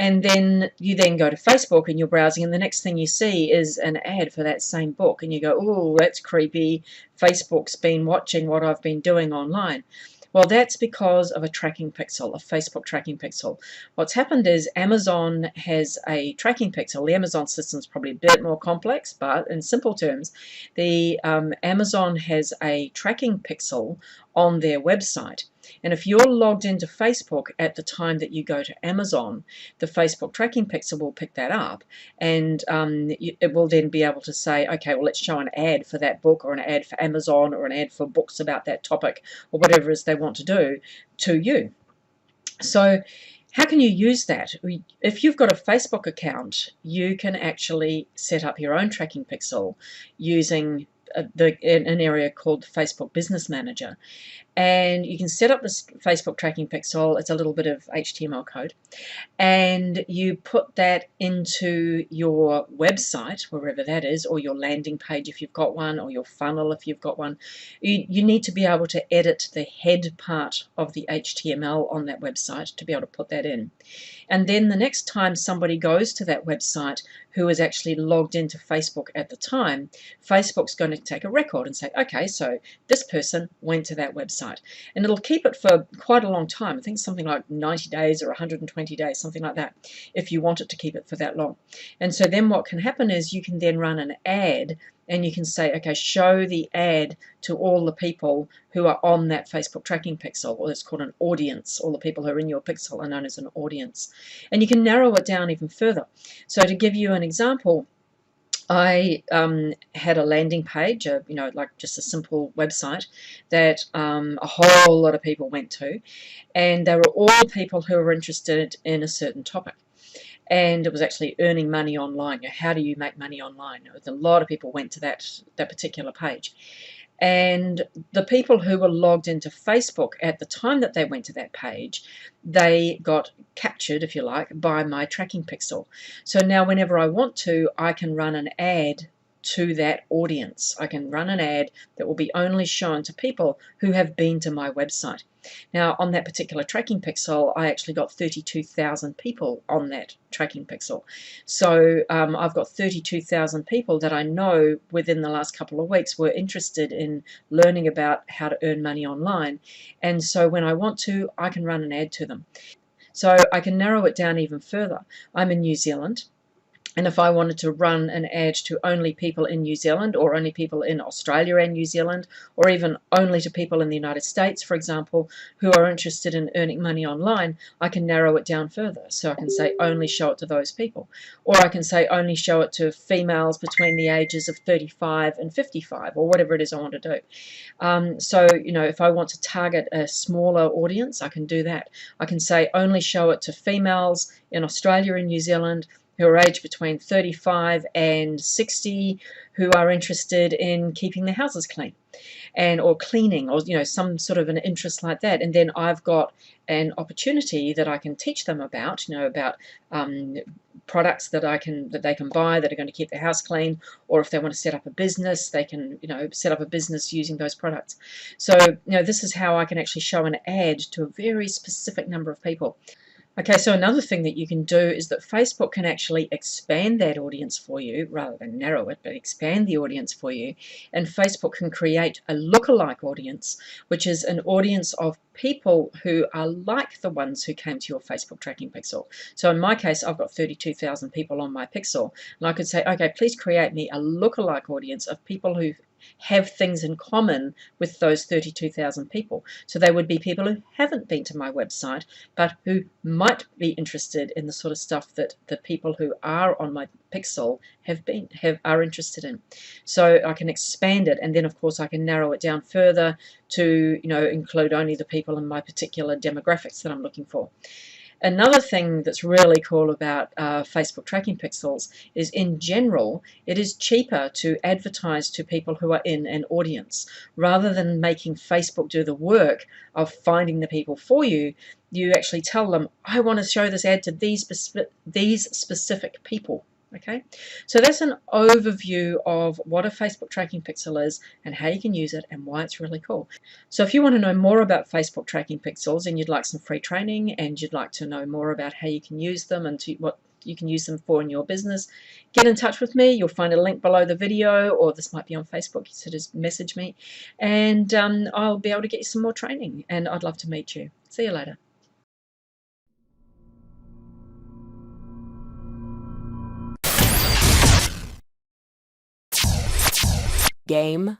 And then you then go to Facebook and you're browsing, and the next thing you see is an ad for that same book, and you go, oh, that's creepy. Facebook's been watching what I've been doing online. Well, that's because of a tracking pixel, a Facebook tracking pixel. What's happened is Amazon has a tracking pixel. The Amazon system is probably a bit more complex, but in simple terms, the Amazon has a tracking pixel on their website. And if you're logged into Facebook at the time that you go to Amazon, the Facebook tracking pixel will pick that up, and it will then be able to say, okay, well, let's show an ad for that book, or an ad for Amazon, or an ad for books about that topic, or whatever it is they want to do to you. So how can you use that? If you've got a Facebook account, you can actually set up your own tracking pixel using an area called Facebook Business Manager. And you can set up this Facebook tracking pixel. It's a little bit of HTML code, and you put that into your website, wherever that is, or your landing page if you've got one, or your funnel if you've got one. You need to be able to edit the head part of the HTML on that website to be able to put that in. And then the next time somebody goes to that website who is actually logged into Facebook at the time, Facebook's going to take a record and say, okay, so this person went to that website. And it'll keep it for quite a long time. I think something like 90 days or 120 days, something like that, if you want it to keep it for that long. And so then what can happen is you can then run an ad, and you can say, okay, show the ad to all the people who are on that Facebook tracking pixel, or it's called an audience. All the people who are in your pixel are known as an audience. And you can narrow it down even further. So to give you an example, I had a landing page, like just a simple website that a whole lot of people went to, and they were all people who were interested in a certain topic. And it was actually earning money online. How do you make money online? A lot of people went to that particular page. And the people who were logged into Facebook at the time that they went to that page, they got captured, if you like, by my tracking pixel. So now whenever I want to, I can run an ad to that audience. I can run an ad that will be only shown to people who have been to my website. Now, on that particular tracking pixel, I actually got 32,000 people on that tracking pixel. So I've got 32,000 people that I know within the last couple of weeks were interested in learning about how to earn money online. And so when I want to, I can run an ad to them. So I can narrow it down even further. I'm in New Zealand. And if I wanted to run an ad to only people in New Zealand, or only people in Australia and New Zealand, or even only to people in the United States, for example, who are interested in earning money online, I can narrow it down further. So I can say only show it to those people. Or I can say only show it to females between the ages of 35 and 55, or whatever it is I want to do. So, if I want to target a smaller audience, I can do that. I can say only show it to females in Australia and New Zealand who are aged between 35 and 60, who are interested in keeping their houses clean, or cleaning, or some sort of an interest like that. And then I've got an opportunity that I can teach them about, about products that they can buy that are going to keep their house clean, or if they want to set up a business, they can set up a business using those products. So this is how I can actually show an ad to a very specific number of people. Okay, so another thing that you can do is that Facebook can actually expand that audience for you, rather than narrow it, but expand the audience for you. And Facebook can create a lookalike audience, which is an audience of people who are like the ones who came to your Facebook tracking pixel. So in my case, I've got 32,000 people on my pixel, and I could say, okay, please create me a lookalike audience of people who have things in common with those 32,000 people. So they would be people who haven't been to my website, but who might be interested in the sort of stuff that the people who are on my pixel are interested in. So I can expand it, and then of course I can narrow it down further to include only the people in my particular demographics that I'm looking for. Another thing that's really cool about Facebook tracking pixels is, in general, it is cheaper to advertise to people who are in an audience. Rather than making Facebook do the work of finding the people for you, you actually tell them, I want to show this ad to these specific people. Okay, so that's an overview of what a Facebook tracking pixel is and how you can use it and why it's really cool. So if you want to know more about Facebook tracking pixels and you'd like some free training and you'd like to know more about how you can use them and what you can use them for in your business, get in touch with me. You'll find a link below the video, or this might be on Facebook, so just message me, and I'll be able to get you some more training, and I'd love to meet you. See you later. Game